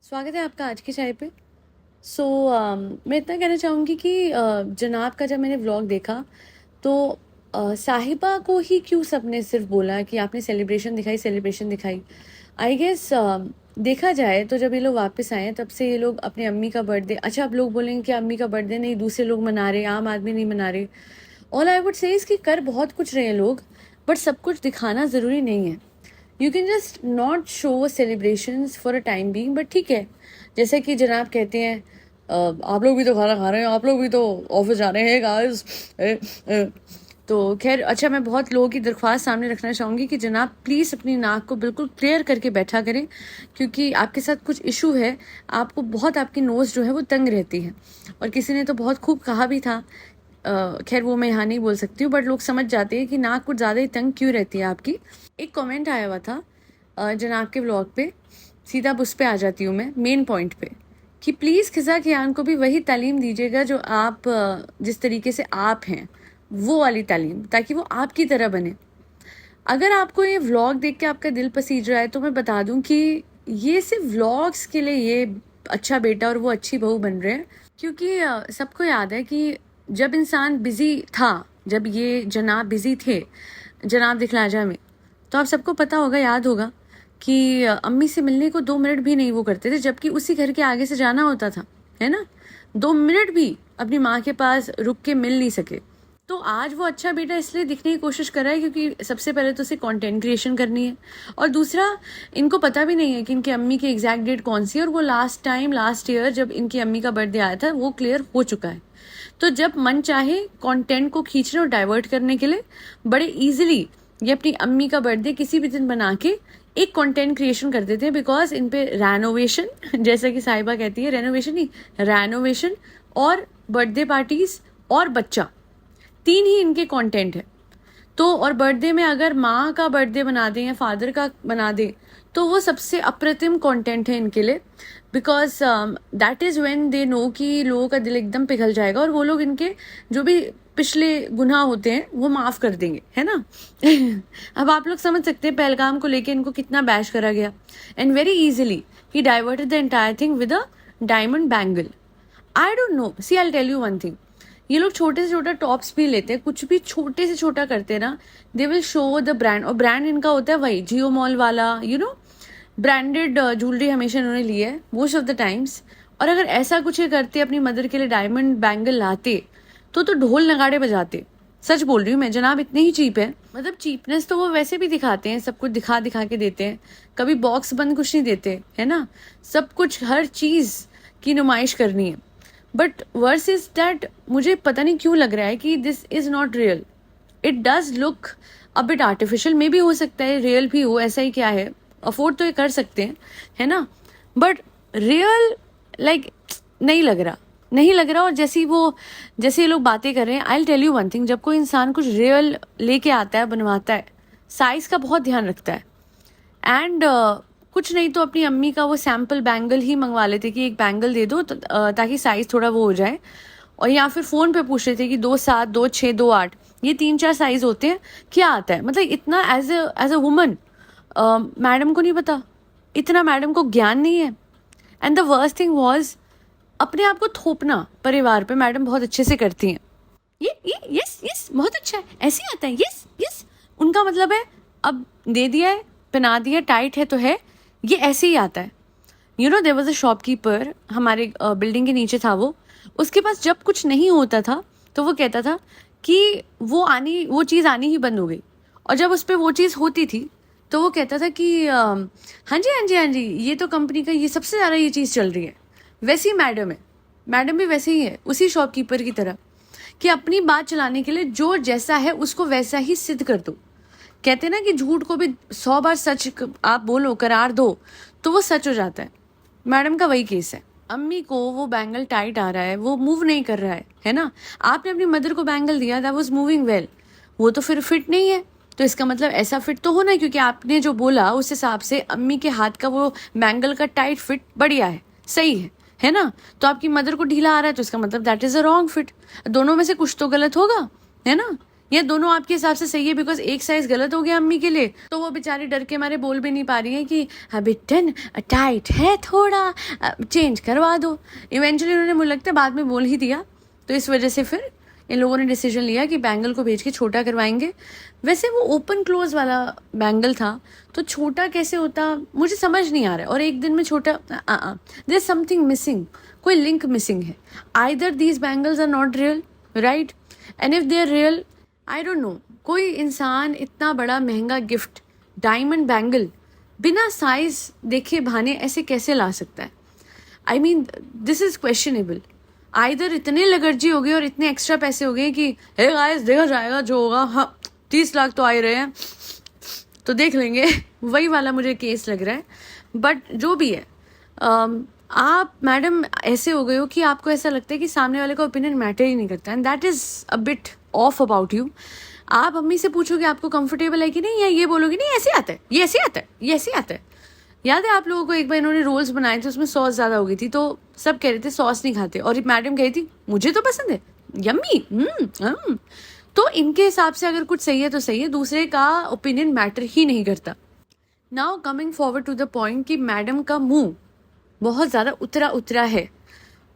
स्वागत है आपका आज की चाय पे। सो मैं इतना कहना चाहूँगी कि जनाब का जब मैंने व्लॉग देखा तो साहिबा को ही क्यों सबने सिर्फ बोला कि आपने सेलिब्रेशन दिखाई। आई गेस देखा जाए तो जब ये लोग वापस आए तब से ये लोग अपने अम्मी का बर्थडे, अच्छा आप लोग बोलेंगे कि अम्मी का बर्थडे नहीं दूसरे लोग मना रहे, आम आदमी नहीं मना रहे। ऑल आई वुड से इसकी कर बहुत कुछ रहे हैं लोग, बट सब कुछ दिखाना ज़रूरी नहीं है। You can just not show celebrations for a time being, but ठीक है। जैसे कि जनाब कहते हैं आप लोग भी तो खाना खा रहे हैं, आप लोग भी तो ऑफिस जा रहे हैं गाइस। तो खैर अच्छा, मैं बहुत लोगों की दरख्वास्त सामने रखना चाहूँगी कि जनाब प्लीज़ अपनी नाक को बिल्कुल क्लियर करके बैठा करें, क्योंकि आपके साथ कुछ इशू है। आपको बहुत, आपकी नोज़ जो है वो तंग रहती है। और किसी ने तो बहुत खूब कहा भी था, खैर वो मैं यहाँ नहीं बोल सकती हूँ, बट लोग समझ जाते हैं कि नाक कुछ ज़्यादा ही तंग क्यों रहती है आपकी। एक कमेंट आया हुआ था जनाब के व्लॉग पे, सीधा उस पे आ जाती हूँ मैं मेन पॉइंट पे, कि प्लीज़ खिजा कियान को भी वही तालीम दीजिएगा जो आप जिस तरीके से आप हैं, वो वाली तालीम, ताकि वो आपकी तरह बने। अगर आपको ये व्लॉग देख के आपका दिल पसीज रहा है तो मैं बता दूं कि ये सिर्फ व्लॉग्स के लिए ये अच्छा बेटा और वो अच्छी बहू बन रहे हैं, क्योंकि सबको याद है कि जब इंसान बिजी था, जब ये जनाब बिजी थे जनाब दिखलाजा में, तो आप सबको पता होगा, याद होगा कि अम्मी से मिलने को 2 मिनट भी नहीं वो करते थे, जबकि उसी घर के आगे से जाना होता था, है ना। 2 मिनट भी अपनी माँ के पास रुक के मिल नहीं सके। तो आज वो अच्छा बेटा इसलिए दिखने की कोशिश कर रहा है क्योंकि सबसे पहले तो उसे कंटेंट क्रिएशन करनी है, और दूसरा इनको पता भी नहीं है कि इनकी अम्मी की एग्जैक्ट डेट कौन सी है, और वो लास्ट ईयर जब इनकी अम्मी का बर्थडे आया था वो क्लियर हो चुका है। तो जब मन चाहे कंटेंट को खींचने और डाइवर्ट करने के लिए बड़े इजीली ये अपनी अम्मी का बर्थडे किसी भी दिन बना के एक कंटेंट क्रिएशन कर देते हैं, बिकॉज इन पे रेनोवेशन, जैसा कि साहिबा कहती है, रेनोवेशन नहीं, रेनोवेशन और बर्थडे पार्टीज और बच्चा, 3 ही इनके कंटेंट है। तो और बर्थडे में अगर माँ का बर्थडे बना दें या फादर का बना दें तो वो सबसे अप्रतिम कंटेंट है इनके लिए, because that is when they know कि लोगों का दिल एकदम पिघल जाएगा और वो लोग इनके जो भी पिछले गुनाह होते हैं वो माफ़ कर देंगे, है ना। अब आप लोग समझ सकते हैं पहलगाम को लेके इनको कितना बैश करा गया, एंड वेरी इजीली ही diverted the entire thing with a diamond bangle. I don't know, see I tell you one thing, ये लोग छोटे से छोटा टॉप्स भी लेते हैं, कुछ भी छोटे से छोटा करते हैं ना, they will show the brand, और ब्रांड इनका होता है वही जियो मॉल वाला, यू नो, ब्रांडेड ज्वेलरी हमेशा इन्होंने ली है मोस्ट ऑफ द टाइम्स। और अगर ऐसा कुछ ये करते अपनी मदर के लिए डायमंड बैंगल लाते तो ढोल नगाड़े बजाते। सच बोल रही हूँ मैं, जनाब इतने ही चीप है, मतलब चीपनेस तो वो वैसे भी दिखाते हैं, सब कुछ दिखा दिखा के देते हैं, कभी बॉक्स बंद कुछ नहीं देते, है ना। सब कुछ, हर चीज की नुमाइश करनी है। बट वर्स इज दैट मुझे पता नहीं क्यों लग रहा है कि this is not real. It does look a bit artificial, मे भी हो सकता है रियल भी हो, ऐसा ही क्या है, अफोर्ड तो ये कर सकते हैं, है ना, बट रियल लाइक नहीं लग रहा। और जैसे ये लोग बातें कर रहे हैं, I tell you one thing, जब कोई इंसान कुछ रियल लेके आता है, बनवाता है, साइज का बहुत ध्यान रखता है, एंड कुछ नहीं तो अपनी अम्मी का वो सैम्पल बैंगल ही मंगवा लेते कि एक बैंगल दे दो ताकि साइज थोड़ा वो हो जाए, और या फिर फोन पे पूछ रहे थे कि 2-7, 2-6, 2-8, ये 3-4 साइज होते हैं, क्या आता है, मतलब इतना एज अ वुमन मैडम को नहीं पता, इतना मैडम को ज्ञान नहीं है। And the worst thing was अपने आप को थोपना परिवार पे, मैडम बहुत अच्छे से करती हैं, ये यस यस बहुत अच्छा है, ऐसे ही आता है, यस यस, उनका मतलब है अब दे दिया है, पहना दिया, टाइट है तो है, ये ऐसे ही आता है। You know there was a shopkeeper हमारे बिल्डिंग के नीचे था, वो उसके पास जब कुछ नहीं होता था तो वो कहता था कि वो चीज़ आनी ही बंद हो गई, और जब उस पर वो चीज़ होती थी तो वो कहता था कि हाँ जी हाँ जी हाँ जी, ये तो कंपनी का ये सबसे ज़्यादा ये चीज़ चल रही है। वैसी मैडम है, मैडम भी वैसे ही है, उसी शॉपकीपर की तरह, कि अपनी बात चलाने के लिए जो जैसा है उसको वैसा ही सिद्ध कर दो। कहते ना कि झूठ को भी 100 बार सच आप बोलो, करार दो, तो वो सच हो जाता है। मैडम का वही केस है। अम्मी को वो बैंगल टाइट आ रहा है, वो मूव नहीं कर रहा है ना। आपने अपनी मदर को बैंगल दिया, दैट वाज मूविंग वेल, वो तो फिर फिट नहीं है, तो इसका मतलब ऐसा फिट तो होना है, क्योंकि आपने जो बोला उस हिसाब से अम्मी के हाथ का वो बैंगल का टाइट फिट बढ़िया है, सही है ना। तो आपकी मदर को ढीला आ रहा है तो इसका मतलब that is a wrong fit, दोनों में से कुछ तो गलत होगा, है ना। ये दोनों आपके हिसाब से सही है बिकॉज एक साइज गलत हो गया अम्मी के लिए, तो वो बेचारी डर के मारे बोल भी नहीं पा रही है कि अभी टन टाइट है थोड़ा, चेंज करवा दो। इवेंचुअली उन्होंने मुझे लगता है बाद में बोल ही दिया, तो इस वजह से फिर इन लोगों ने डिसीजन लिया कि बैंगल को भेज के छोटा करवाएंगे। वैसे वो ओपन क्लोज वाला बैंगल था, तो छोटा कैसे होता मुझे समझ नहीं आ रहा है। और एक दिन में छोटा, देयर इज समथिंग मिसिंग, कोई लिंक मिसिंग है। Either these bangles are not real, right, and if they are real I don't know, कोई इंसान इतना बड़ा महंगा गिफ्ट डायमंड बैंगल बिना साइज देखे भाने ऐसे कैसे ला सकता है? I mean this is questionable. Either इतने लगर्जी हो गए और इतने एक्स्ट्रा पैसे हो गए कि हे गाइस देखा जाएगा जो होगा, हाँ 30 लाख तो आ ही रहे हैं तो देख लेंगे वही वाला मुझे केस लग रहा है। बट जो भी है, आप मैडम ऐसे हो गए हो कि आपको ऐसा लगता है कि सामने वाले का ओपिनियन मैटर ही नहीं करता, and that is a bit of about you. आप अम्मी से पूछोगे आपको कंफर्टेबल है कि नहीं, या ये बोलोगे नहीं ऐसे आता है, ये ऐसे आता है, ये ऐसे आता है। याद है आप लोगों को एक बार इन्होंने रोल्स बनाए थे, उसमें सॉस ज़्यादा हो गई थी, तो सब कह रहे थे सॉस नहीं खाते, और मैडम कह रही थी मुझे तो पसंद है, यम्मी। तो इनके हिसाब से अगर कुछ सही है तो सही है, दूसरे का ओपिनियन मैटर ही नहीं करता। Now coming forward to the point कि मैडम का मुंह बहुत ज़्यादा उतरा उतरा है,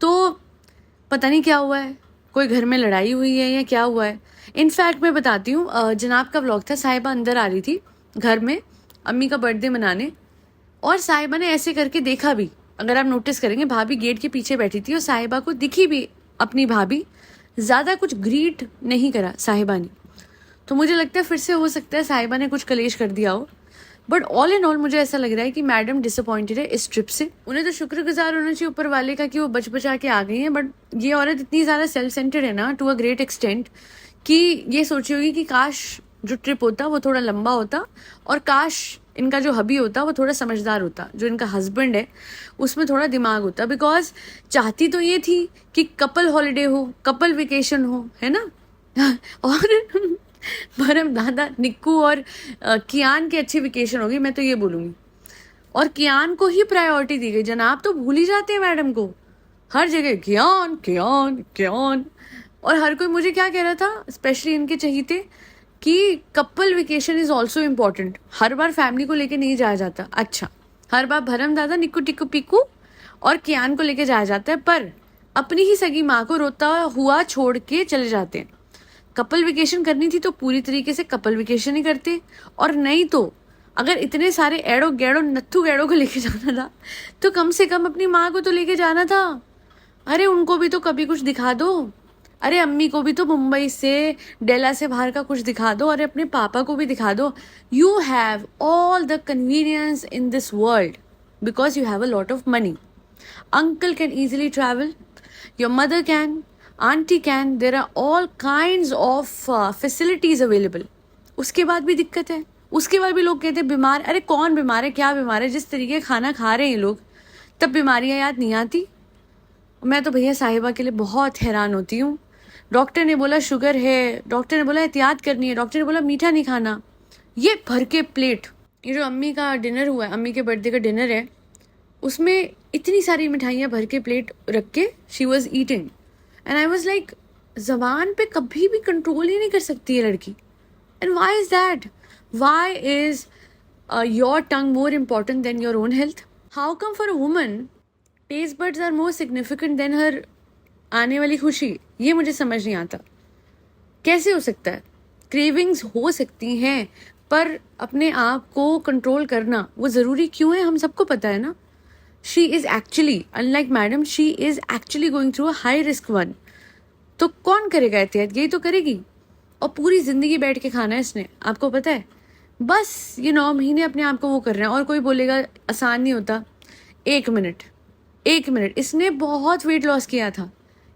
तो पता नहीं क्या हुआ है, कोई घर में लड़ाई हुई है या क्या हुआ है। इनफैक्ट मैं बताती हूँ, जनाब का व्लॉग था, साहिबा अंदर आ रही थी घर में अम्मी का बर्थडे मनाने, और साहिबा ने ऐसे करके देखा भी, अगर आप नोटिस करेंगे भाभी गेट के पीछे बैठी थी और साहिबा को दिखी भी अपनी भाभी, ज़्यादा कुछ ग्रीट नहीं करा साहिबा ने। तो मुझे लगता है फिर से हो सकता है साहिबा ने कुछ कलेश कर दिया हो, बट ऑल इन ऑल मुझे ऐसा लग रहा है कि मैडम डिसअपॉइंटेड है इस ट्रिप से। उन्हें तो शुक्रगुजार होना चाहिए ऊपर वाले का कि वो बच बचा के आ गई हैं, बट ये औरत इतनी ज़्यादा सेल्फ सेंटर्ड है ना टू अ ग्रेट एक्सटेंट कि ये सोची होगी कि काश जो ट्रिप होता वो थोड़ा लंबा होता, और काश इनका जो हबी होता वो थोड़ा समझदार होता, जो इनका हस्बैंड है उसमें थोड़ा दिमाग होता, बिकॉज चाहती तो ये थी कि कपल हॉलीडे हो, कपल वेकेशन हो, है ना। और भरम दादा निक्कू और कियान की अच्छी वेकेशन होगी, मैं तो ये बोलूँगी, और कियान को ही प्रायोरिटी दी गई। जनाब तो भूल ही जाते हैं मैडम को, हर जगह कियान कियान कियान। और हर कोई मुझे क्या कह रहा था, स्पेशली इनके चहीते, कि couple vacation is also important, her bar family को लेके नहीं जाया जाता। अच्छा, हर बार भरम दादा निक्कू टिक्कू पिक्कू और कियान को लेके जाया जाता है, पर अपनी ही सगी माँ को रोता हुआ छोड़ के चले जाते हैं। कपल वेकेशन करनी थी तो पूरी तरीके से कपल वेकेशन ही करते, और नहीं तो अगर इतने सारे एड़ो गैड़ो नत्थू गैड़ो को लेके जाना था तो कम से कम अपनी माँ को तो लेके जाना था। अरे उनको भी तो कभी कुछ दिखा दो, अरे अम्मी को भी तो मुंबई से डेला से बाहर का कुछ दिखा दो, अरे अपने पापा को भी दिखा दो। You have all the convenience in this world because you have a lot of money. Uncle can easily travel, your mother can, auntie can, there are all kinds of facilities available. उसके बाद भी दिक्कत है, उसके बाद भी लोग कहते हैं बीमार। अरे कौन बीमार है, क्या बीमार है, जिस तरीके का खाना खा रहे हैं लोग तब बीमारियां याद नहीं आती। मैं तो भैया साहिबा के लिए बहुत हैरान होती हूँ। डॉक्टर ने बोला शुगर है, डॉक्टर ने बोला एहतियात करनी है, डॉक्टर ने बोला मीठा नहीं खाना, ये भर के प्लेट। ये जो अम्मी का डिनर हुआ है, अम्मी के बर्थडे का डिनर है, उसमें इतनी सारी मिठाइयाँ भर के प्लेट रख के she was eating, and I was like जबान पे कभी भी कंट्रोल ही नहीं कर सकती है लड़की। And why is that, why is your tongue more important than your own health? How come for a woman taste buds are more significant than her आने वाली खुशी? ये मुझे समझ नहीं आता, कैसे हो सकता है? क्रेविंग्स हो सकती हैं, पर अपने आप को कंट्रोल करना वो ज़रूरी क्यों है, हम सबको पता है ना। She is actually unlike madam, she is actually going through a high risk one. तो कौन करेगा एहतियात? यही तो करेगी, और पूरी ज़िंदगी बैठ के खाना है इसने, आपको पता है। बस ये 9 महीने अपने आप को वो कर रहे हैं, और कोई बोलेगा आसान नहीं होता। एक मिनट, इसने बहुत वेट लॉस किया था,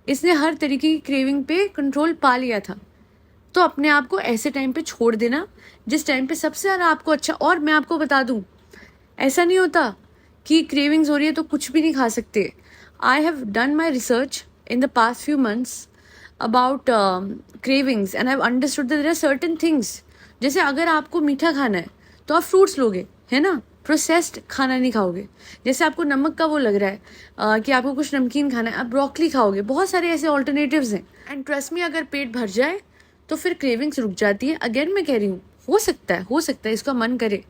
इसने हर तरीके की क्रेविंग पे कंट्रोल पा लिया था। तो अपने आप को ऐसे टाइम पे छोड़ देना जिस टाइम पे सबसे ज़्यादा आपको अच्छा। और मैं आपको बता दूं, ऐसा नहीं होता कि क्रेविंग्स हो रही है तो कुछ भी नहीं खा सकते। I have done my research in the past few months about cravings, and I have understood that there are certain things. जैसे अगर आपको मीठा खाना है तो आप फ्रूट्स लोगे, है ना, प्रोसेस्ड खाना नहीं खाओगे। जैसे आपको नमक का वो लग रहा है कि आपको कुछ नमकीन खाना है, आप ब्रोकली खाओगे। बहुत सारे ऐसे ऑल्टरनेटिव्स हैं, एंड ट्रस्ट मी, अगर पेट भर जाए तो फिर क्रेविंग्स रुक जाती है। अगेन मैं कह रही हूँ, हो सकता है इसका मन करे,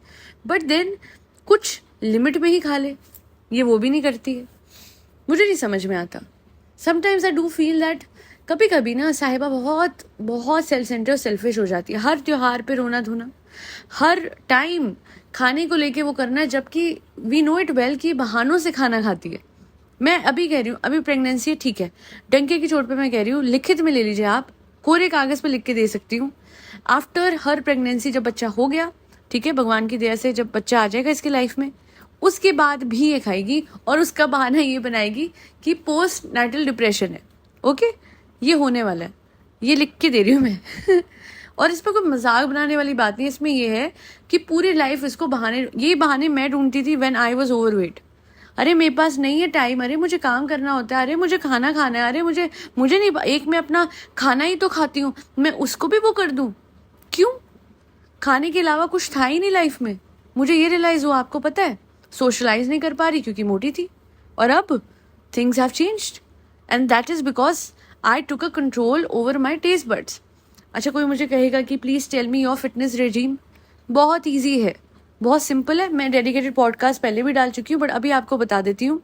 बट देन कुछ लिमिट में ही खा ले। ये वो भी नहीं करती है, मुझे नहीं समझ में आता। Sometimes I do feel that कभी कभी ना साहिबा बहुत बहुत सेल्फ सेंटर और सेल्फिश हो जाती है। हर त्योहार पे रोना धोना, हर टाइम खाने को लेके वो करना, जबकि वी नो इट वेल कि बहानों से खाना खाती है। मैं अभी कह रही हूँ, अभी प्रेगनेंसी है, ठीक है, डंके की चोट पे मैं कह रही हूँ, लिखित में ले लीजिए आप, कोरे कागज पे लिख के दे सकती हूँ। आफ्टर हर प्रेगनेंसी जब बच्चा हो गया, ठीक है, भगवान की दया से जब बच्चा आ जाएगा इसकी लाइफ में, उसके बाद भी ये खाएगी और उसका बहाना ये बनाएगी कि पोस्ट नाइटल डिप्रेशन है। ओके, ये होने वाला है, ये लिख के दे रही हूँ मैं और इस पर कोई मजाक बनाने वाली बात नहीं। इसमें ये है कि पूरी लाइफ इसको ये बहाने मैं ढूंढती थी व्हेन आई वाज ओवरवेट। अरे मेरे पास नहीं है टाइम, अरे मुझे काम करना होता है, अरे मुझे खाना खाना है, अरे मुझे नहीं, एक मैं अपना खाना ही तो खाती हूँ, मैं उसको भी वो कर दूँ क्यों? खाने के अलावा कुछ था ही नहीं लाइफ में। मुझे ये रियलाइज हुआ, आपको पता है, सोशलाइज नहीं कर पा रही क्योंकि मोटी थी, और अब things have changed and that is because I took a control over my taste buds. अच्छा, कोई मुझे कहेगा कि please tell me your fitness regime. बहुत ईजी है, बहुत सिंपल है। मैं डेडिकेटेड पॉडकास्ट पहले भी डाल चुकी हूँ, बट अभी आपको बता देती हूँ।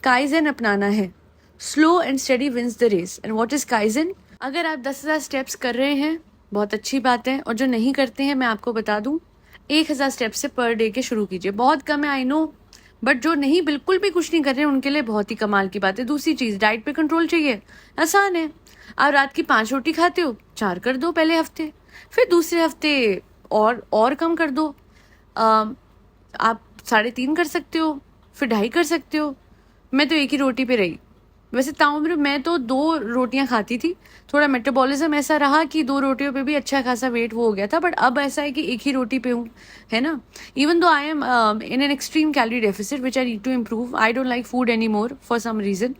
काइजन अपनाना है, slow and steady wins the race. And what is kaizen? अगर आप 10,000 स्टेप्स कर रहे हैं, बहुत अच्छी बात है, और जो नहीं करते हैं, मैं आपको बता दूं, 1,000 स्टेप्स से पर डे के शुरू कीजिए। बहुत कम है, आई नो, बट जो नहीं, बिल्कुल भी कुछ नहीं कर रहे हैं, उनके लिए बहुत ही कमाल की बात है। दूसरी चीज, डाइट पे कंट्रोल चाहिए, आसान है। आप रात की 5 रोटी खाते हो, 4 कर दो पहले हफ्ते, फिर दूसरे हफ्ते और कम कर दो। आप 3.5 कर सकते हो, फिर 2.5 कर सकते हो। मैं तो एक ही रोटी पे रही। वैसे ताउम्र मैं तो 2 रोटियां खाती थी, थोड़ा मेटाबॉलिज्म ऐसा रहा कि 2 रोटियों पे भी अच्छा खासा वेट वो हो गया था, बट अब ऐसा है कि एक ही रोटी पे हूँ, है ना। Even though I am in an extreme calorie deficit which I need to improve. I don't like food any more for some reason,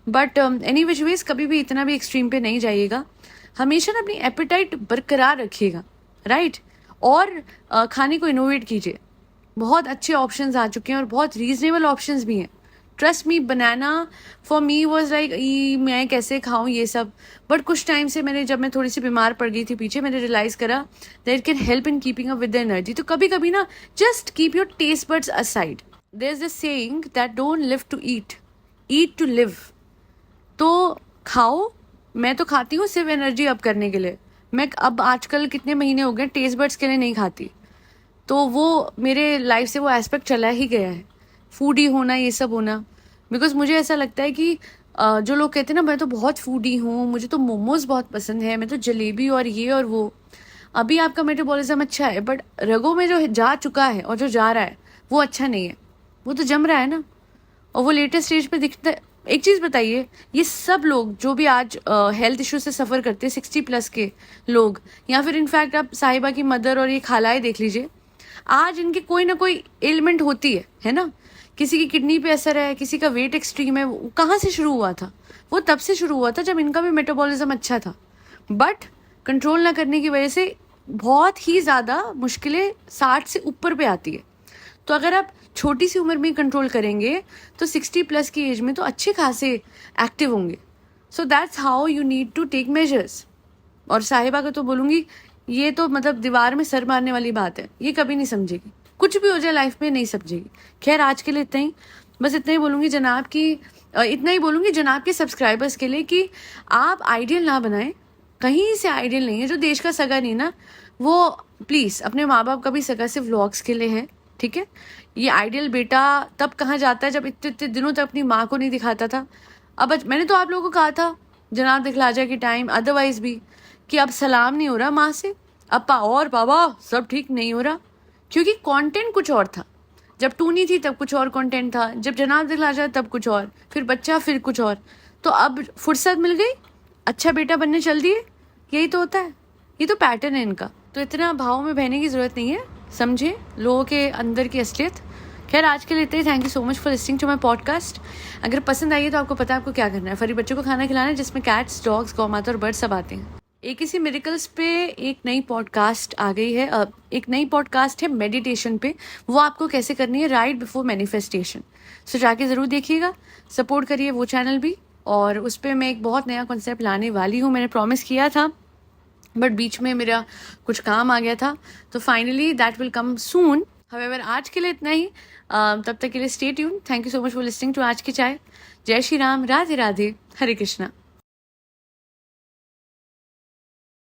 but any which ways कभी भी इतना भी एक्सट्रीम पे नहीं जाइएगा। हमेशा ना अपनी एपेटाइट बरकरार रखिएगा, राइट। और खाने को इनोवेट कीजिए। बहुत अच्छे ऑप्शंस आ चुके हैं और बहुत रीजनेबल ऑप्शंस भी हैं। Trust me, banana for me was like मैं कैसे खाऊं ये सब, बट कुछ टाइम से जब मैं थोड़ी सी बीमार पड़ गई थी पीछे, मैंने रियलाइज करा that it can help in keeping up with the energy. तो कभी कभी ना just keep your taste buds aside. There is a saying that don't live to eat, eat to live. तो खाओ, मैं तो खाती हूँ सिर्फ एनर्जी अप करने के लिए। मैं अब आजकल कितने महीने हो गए टेस्ट बड्स के लिए नहीं खाती, तो वो मेरे लाइफ से वो एस्पेक्ट चला ही गया है, फूडी होना, ये सब होना। बिकॉज मुझे ऐसा लगता है कि जो लोग कहते हैं ना मैं तो बहुत फूडी हूँ, मुझे तो मोमोज बहुत पसंद है, मैं तो जलेबी और ये और वो। अभी आपका मेटाबॉलिज्म अच्छा है, बट रगों में जो जा चुका है और जो जा रहा है वो अच्छा नहीं है, वो तो जम रहा है ना, और वो लेटेस्ट स्टेज पे दिखता है। एक चीज बताइए, ये सब लोग जो भी आज हेल्थ इश्यू से सफर करते हैं, 60+ के लोग, या फिर इनफैक्ट आप साहिबा की मदर और ये खालाएं देख लीजिए, आज इनकी कोई ना कोई एलिमेंट होती है ना। किसी की किडनी पे असर है, किसी का वेट एक्सट्रीम है। कहाँ से शुरू हुआ था? वो तब से शुरू हुआ था जब इनका भी मेटाबॉलिज्म अच्छा था, बट कंट्रोल ना करने की वजह से बहुत ही ज्यादा मुश्किलें 60 से ऊपर पे आती है। तो अगर आप छोटी सी उम्र में कंट्रोल करेंगे तो 60+ की एज में तो अच्छे खासे एक्टिव होंगे। So that's how you need to take measures. और साहिबा को तो बोलूंगी, ये तो दीवार में सर मारने वाली बात है, ये कभी नहीं समझेगी, कुछ भी हो जाए लाइफ में नहीं समझेगी। खैर, आज के लिए इतना ही, बस इतना ही बोलूंगी जनाब के सब्सक्राइबर्स के लिए कि आप आइडियल ना बनाएं, कहीं से आइडियल नहीं है। जो देश का सगा नहीं ना, वो प्लीज, अपने माँ बाप का भी सगा सिर्फ व्लॉग्स के लिए है, ठीक है। ये आइडियल बेटा तब कहाँ जाता है जब इतने इतने दिनों तक अपनी माँ को नहीं दिखाता था। अब मैंने तो आप लोगों को कहा था जनाब दिखलाजा के टाइम, अदरवाइज भी, कि अब सलाम नहीं हो रहा माँ से, अपा और बाबा सब ठीक नहीं हो रहा, क्योंकि कंटेंट कुछ और था। जब टूनी थी तब कुछ और कंटेंट था, जब जनाब दिखलाजा तब कुछ और, फिर बच्चा फिर कुछ और। तो अब फुर्सत मिल गई, अच्छा बेटा बनने चल दिए। यही तो होता है, ये तो पैटर्न है इनका। तो इतना भाव में बहने की जरूरत नहीं है, समझे लोगों के अंदर की असलियत। खैर, आज के लिए इतना ही। Thank you so much for listening to my podcast. अगर पसंद आई है तो आपको पता है आपको क्या करना है। फरी बच्चों को खाना खिलाना है जिसमें कैट्स, डॉग्स, गौ माता और बर्ड सब आते हैं। एक इसी मिरेकल्स पे एक नई पॉडकास्ट आ गई है। एक नई पॉडकास्ट है मेडिटेशन पे, वो आपको कैसे करनी है राइट बिफोर मैनिफेस्टेशन। सो जाके ज़रूर देखिएगा, सपोर्ट करिए वो चैनल भी। और उस पर मैं एक बहुत नया कॉन्सेप्ट लाने वाली हूँ, मैंने प्रॉमिस किया था बट बीच में मेरा कुछ काम आ गया था, तो finally that will come soon. However आज के लिए इतना ही। तब तक के लिए stay tuned. Thank you so much for listening to Aaj Ki चाय। जय श्री राम, राधे राधे, हरे कृष्णा।